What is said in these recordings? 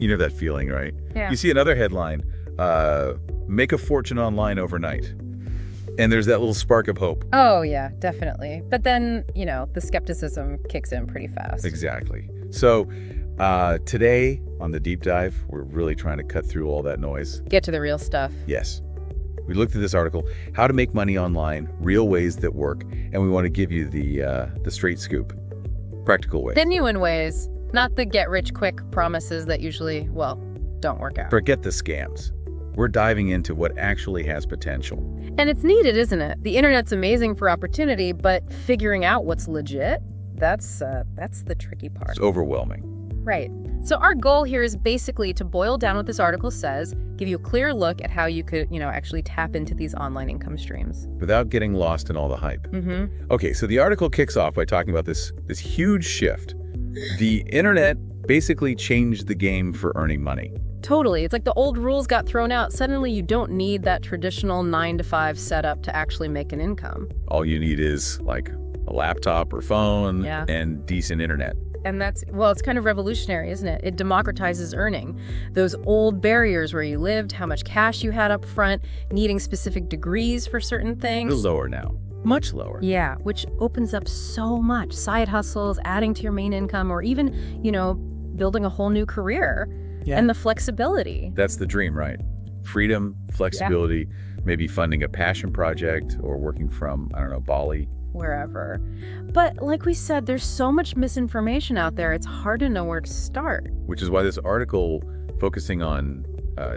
You know that feeling, right? Yeah. You see another headline, make a fortune online overnight. And there's that little spark of hope. Oh, yeah, definitely. But then, the skepticism kicks in pretty fast. Exactly. So today on the deep dive, we're really trying to cut through all that noise. Get to the real stuff. Yes. We looked at this article, How to Make Money Online, Real Ways That Work, and we want to give you the straight scoop, practical way. Genuine ways, not the get-rich-quick promises that usually, don't work out. Forget the scams. We're diving into what actually has potential. And it's needed, isn't it? The internet's amazing for opportunity, but figuring out what's legit, that's the tricky part. It's overwhelming. Right. So our goal here is basically to boil down what this article says, give you a clear look at how you could, actually tap into these online income streams. Without getting lost in all the hype. Mm-hmm. Okay, so the article kicks off by talking about this huge shift. The internet basically changed the game for earning money. Totally. It's like the old rules got thrown out. Suddenly you don't need that traditional 9-to-5 setup to actually make an income. All you need is like a laptop or phone and decent internet. And it's kind of revolutionary, isn't it? It democratizes earning. Those old barriers where you lived, how much cash you had up front, needing specific degrees for certain things. It's lower now. Much lower. Yeah, which opens up so much. Side hustles, adding to your main income, or even, building a whole new career. Yeah. And the flexibility. That's the dream, right? Freedom, flexibility, maybe funding a passion project or working from, Bali. Wherever. But like we said, there's so much misinformation out there, it's hard to know where to start. Which is why this article focusing on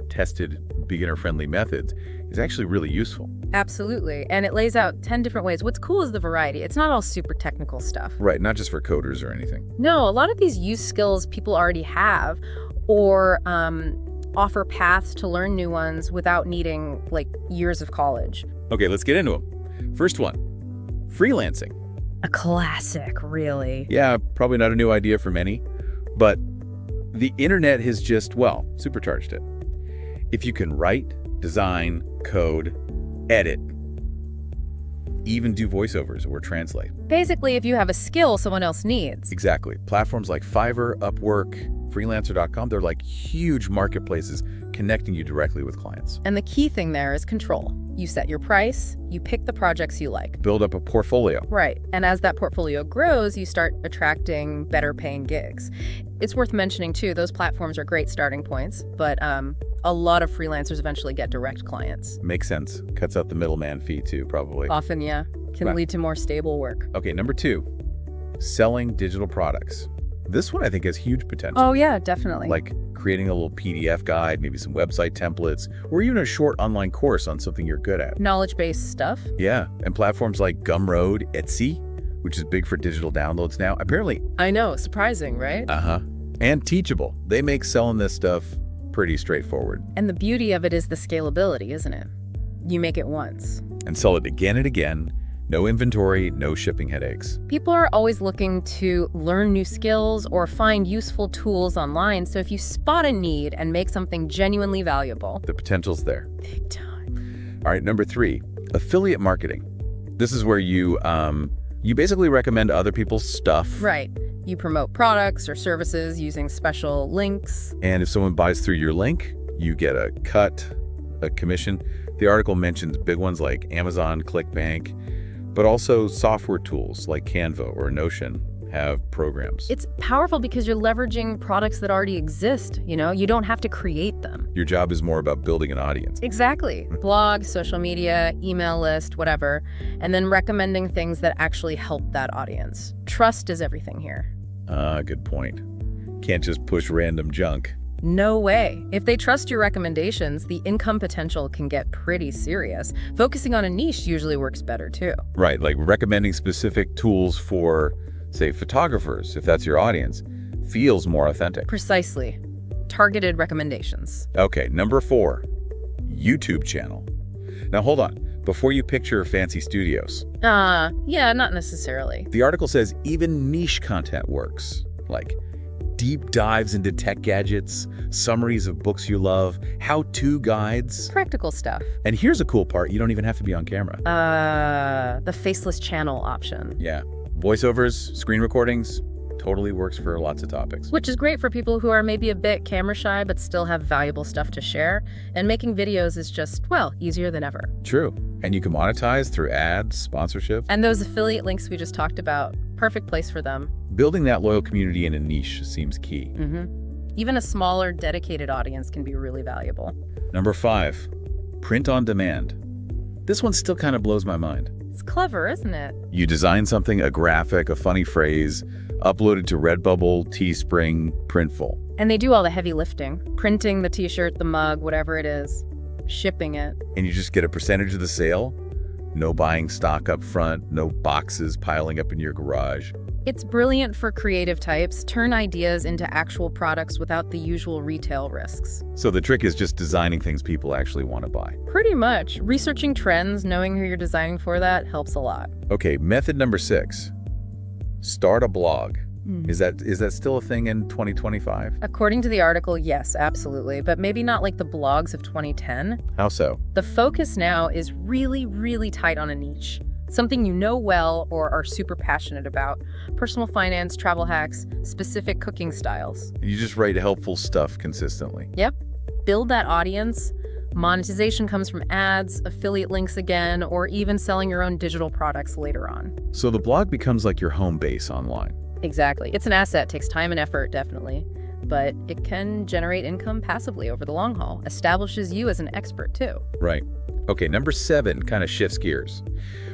tested beginner-friendly methods is actually really useful. Absolutely. And it lays out 10 different ways. What's cool is the variety. It's not all super technical stuff. Right, not just for coders or anything. No, a lot of these use skills people already have or offer paths to learn new ones without needing, years of college. Okay, let's get into them. First one, freelancing. A classic, really. Yeah, probably not a new idea for many, but the internet has just, supercharged it. If you can write, design, code, edit, even do voiceovers or translate. Basically, if you have a skill someone else needs. Exactly. Platforms like Fiverr, Upwork, Freelancer.com, they're like huge marketplaces connecting you directly with clients. And the key thing there is control. You set your price, you pick the projects you like. Build up a portfolio. Right. And as that portfolio grows, you start attracting better paying gigs. It's worth mentioning, too, those platforms are great starting points, but a lot of freelancers eventually get direct clients. Makes sense. Cuts out the middleman fee, too, probably. Often, yeah. Can lead to more stable work. Okay, number 2, selling digital products. This one I think has huge potential. Oh, yeah, definitely. Like creating a little PDF guide, maybe some website templates, or even a short online course on something you're good at. Knowledge-based stuff. Yeah, and platforms like Gumroad, Etsy, which is big for digital downloads now. Apparently. I know, surprising, right? And Teachable. They make selling this stuff pretty straightforward. And the beauty of it is the scalability, isn't it? You make it once. And sell it again and again. No inventory, no shipping headaches. People are always looking to learn new skills or find useful tools online. So if you spot a need and make something genuinely valuable, the potential's there. Big time. All right, number 3, affiliate marketing. This is where you basically recommend other people's stuff. Right. You promote products or services using special links. And if someone buys through your link, you get a cut, a commission. The article mentions big ones like Amazon, ClickBank, but also software tools like Canva or Notion have programs. It's powerful because you're leveraging products that already exist, you don't have to create them. Your job is more about building an audience. Exactly. Blog, social media, email list, whatever, and then recommending things that actually help that audience. Trust is everything here. Good point. Can't just push random junk. No way. If they trust your recommendations, the income potential can get pretty serious. Focusing on a niche usually works better too. Right, like recommending specific tools for, say, photographers, if that's your audience, feels more authentic. Precisely. Targeted recommendations. Okay, number 4, YouTube channel. Now hold on, before you picture fancy studios. Yeah, not necessarily. The article says even niche content works, like deep dives into tech gadgets, summaries of books you love, how-to guides. Practical stuff. And here's a cool part, you don't even have to be on camera. The faceless channel option. Yeah. Voiceovers, screen recordings, Totally works for lots of topics. Which is great for people who are maybe a bit camera shy but still have valuable stuff to share. And making videos is just, well, easier than ever. True. And you can monetize through ads, sponsorships. And those affiliate links we just talked about, perfect place for them. Building that loyal community in a niche seems key. Even a smaller, dedicated audience can be really valuable. Number 5, print on demand. This one still kind of blows my mind. It's clever, isn't it? You design something, a graphic, a funny phrase, upload it to Redbubble, Teespring, Printful. And they do all the heavy lifting. Printing the t-shirt, the mug, whatever it is. Shipping it. And you just get a percentage of the sale? No buying stock up front, no boxes piling up in your garage. It's brilliant for creative types. Turn ideas into actual products without the usual retail risks. So the trick is just designing things people actually want to buy. Pretty much. Researching trends, knowing who you're designing for that helps a lot. Okay, method number 6. Start a blog. Is that still a thing in 2025? According to the article, yes, absolutely. But maybe not like the blogs of 2010. How so? The focus now is really, really tight on a niche. Something you know well or are super passionate about. Personal finance, travel hacks, specific cooking styles. You just write helpful stuff consistently. Yep. Build that audience. Monetization comes from ads, affiliate links again, or even selling your own digital products later on. So the blog becomes like your home base online. Exactly. It's an asset, takes time and effort, definitely. But it can generate income passively over the long haul. Establishes you as an expert, too. Right. Okay, number 7 kind of shifts gears.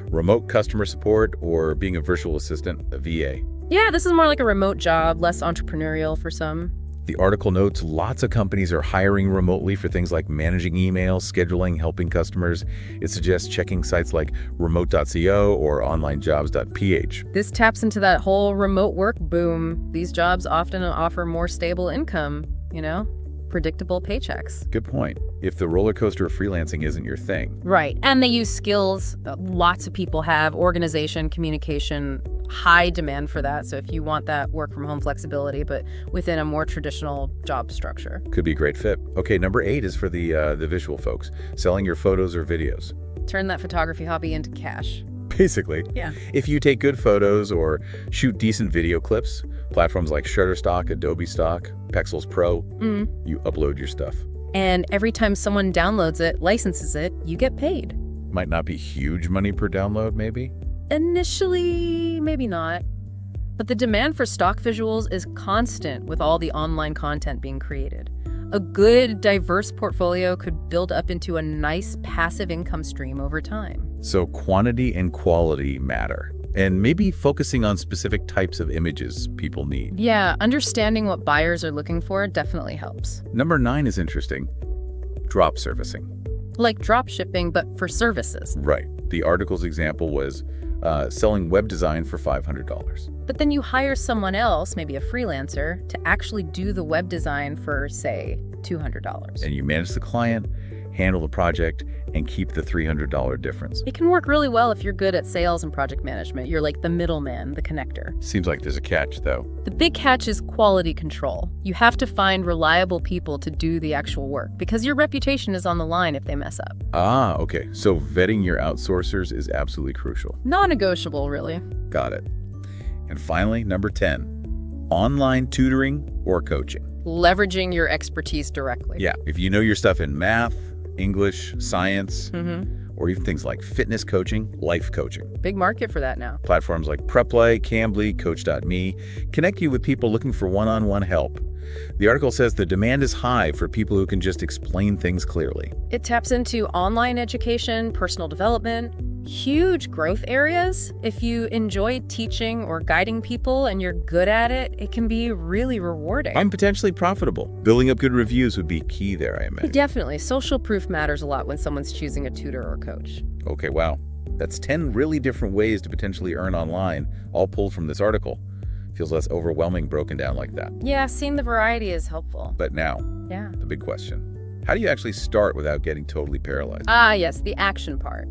Remote customer support or being a virtual assistant, a VA. Yeah, this is more like a remote job, less entrepreneurial for some. The article notes lots of companies are hiring remotely for things like managing email, scheduling, helping customers. It suggests checking sites like remote.co or onlinejobs.ph. This taps into that whole remote work boom. These jobs often offer more stable income, predictable paychecks. Good point. If the roller coaster of freelancing isn't your thing. Right. And they use skills lots of people have, organization, communication, high demand for that. So if you want that work from home flexibility, but within a more traditional job structure. Could be a great fit. Okay, number 8 is for the visual folks, selling your photos or videos. Turn that photography hobby into cash. Basically. Yeah. If you take good photos or shoot decent video clips, platforms like Shutterstock, Adobe Stock, Pexels Pro, you upload your stuff. And every time someone downloads it, licenses it, you get paid. Might not be huge money per download, maybe? Initially, maybe not. But the demand for stock visuals is constant with all the online content being created. A good, diverse portfolio could build up into a nice passive income stream over time. So quantity and quality matter. And maybe focusing on specific types of images people need. Yeah, understanding what buyers are looking for definitely helps. Number 9 is interesting. Drop servicing. Like drop shipping, but for services. Right. The article's example was selling web design for $500. But then you hire someone else, maybe a freelancer, to actually do the web design for, say, $200. And you manage the client, handle the project, and keep the $300 difference. It can work really well if you're good at sales and project management. You're like the middleman, the connector. Seems like there's a catch, though. The big catch is quality control. You have to find reliable people to do the actual work because your reputation is on the line if they mess up. Ah, okay. So vetting your outsourcers is absolutely crucial. Non-negotiable, really. Got it. And finally, number 10, online tutoring or coaching. Leveraging your expertise directly. Yeah, if you know your stuff in math, English, science, or even things like fitness coaching, life coaching. Big market for that now. Platforms like Preply, Cambly, Coach.me connect you with people looking for one-on-one help. The article says the demand is high for people who can just explain things clearly. It taps into online education, personal development, huge growth areas. If you enjoy teaching or guiding people and you're good at it, it can be really rewarding. I'm potentially profitable. Building up good reviews would be key there, I imagine. Definitely. Social proof matters a lot when someone's choosing a tutor or coach. Okay, wow. That's 10 really different ways to potentially earn online, all pulled from this article. Feels less overwhelming broken down like that. Yeah, seeing the variety is helpful. But now, the big question. How do you actually start without getting totally paralyzed? Ah, yes, the action part.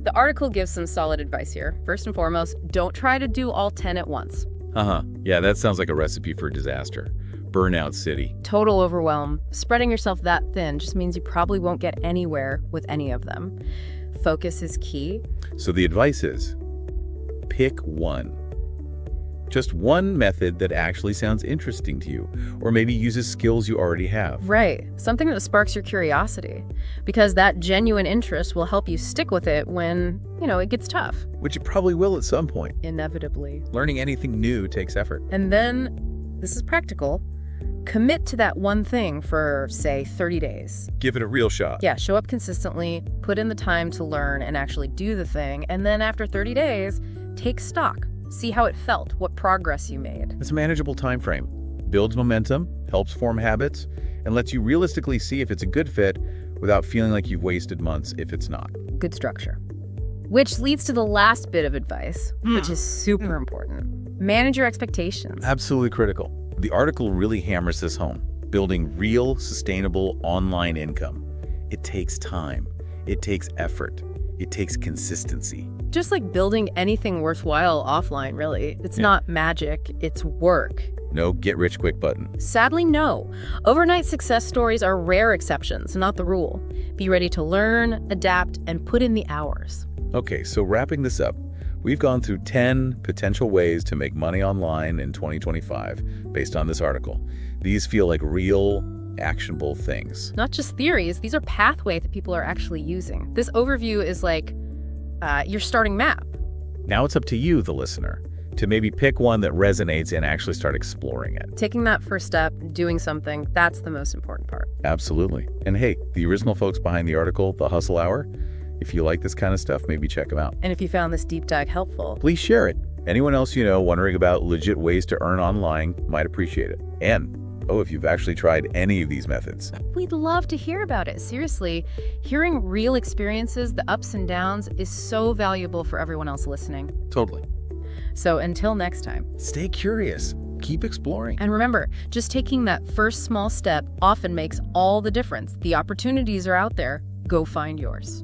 The article gives some solid advice here. First and foremost, don't try to do all 10 at once. Yeah, that sounds like a recipe for disaster. Burnout city. Total overwhelm. Spreading yourself that thin just means you probably won't get anywhere with any of them. Focus is key. So the advice is, pick one. Just one method that actually sounds interesting to you, or maybe uses skills you already have. Right. Something that sparks your curiosity, because that genuine interest will help you stick with it when, it gets tough. Which it probably will at some point. Inevitably. Learning anything new takes effort. And then, this is practical, commit to that one thing for, say, 30 days. Give it a real shot. Yeah, show up consistently, put in the time to learn and actually do the thing, and then after 30 days, take stock. See how it felt, what progress you made. It's a manageable time frame. Builds momentum, helps form habits, and lets you realistically see if it's a good fit without feeling like you've wasted months if it's not. Good structure. Which leads to the last bit of advice, which is super important. Manage your expectations. Absolutely critical. The article really hammers this home. Building real, sustainable online income. It takes time. It takes effort. It takes consistency. Just like building anything worthwhile offline, really. It's not magic, it's work. No get-rich-quick button. Sadly, no. Overnight success stories are rare exceptions, not the rule. Be ready to learn, adapt, and put in the hours. Okay, so wrapping this up, we've gone through 10 potential ways to make money online in 2025 based on this article. These feel like real, actionable things. Not just theories, these are pathways that people are actually using. This overview is like your starting map. Now it's up to you, the listener, to maybe pick one that resonates and actually start exploring it. Taking that first step, doing something, that's the most important part. Absolutely. And hey, the original folks behind the article, The Hustle Hour, if you like this kind of stuff, maybe check them out. And if you found this deep dive helpful, please share it. Anyone else you know wondering about legit ways to earn online might appreciate it. And if you've actually tried any of these methods. We'd love to hear about it. Seriously, hearing real experiences, the ups and downs, is so valuable for everyone else listening. Totally. So until next time. Stay curious. Keep exploring. And remember, just taking that first small step often makes all the difference. The opportunities are out there. Go find yours.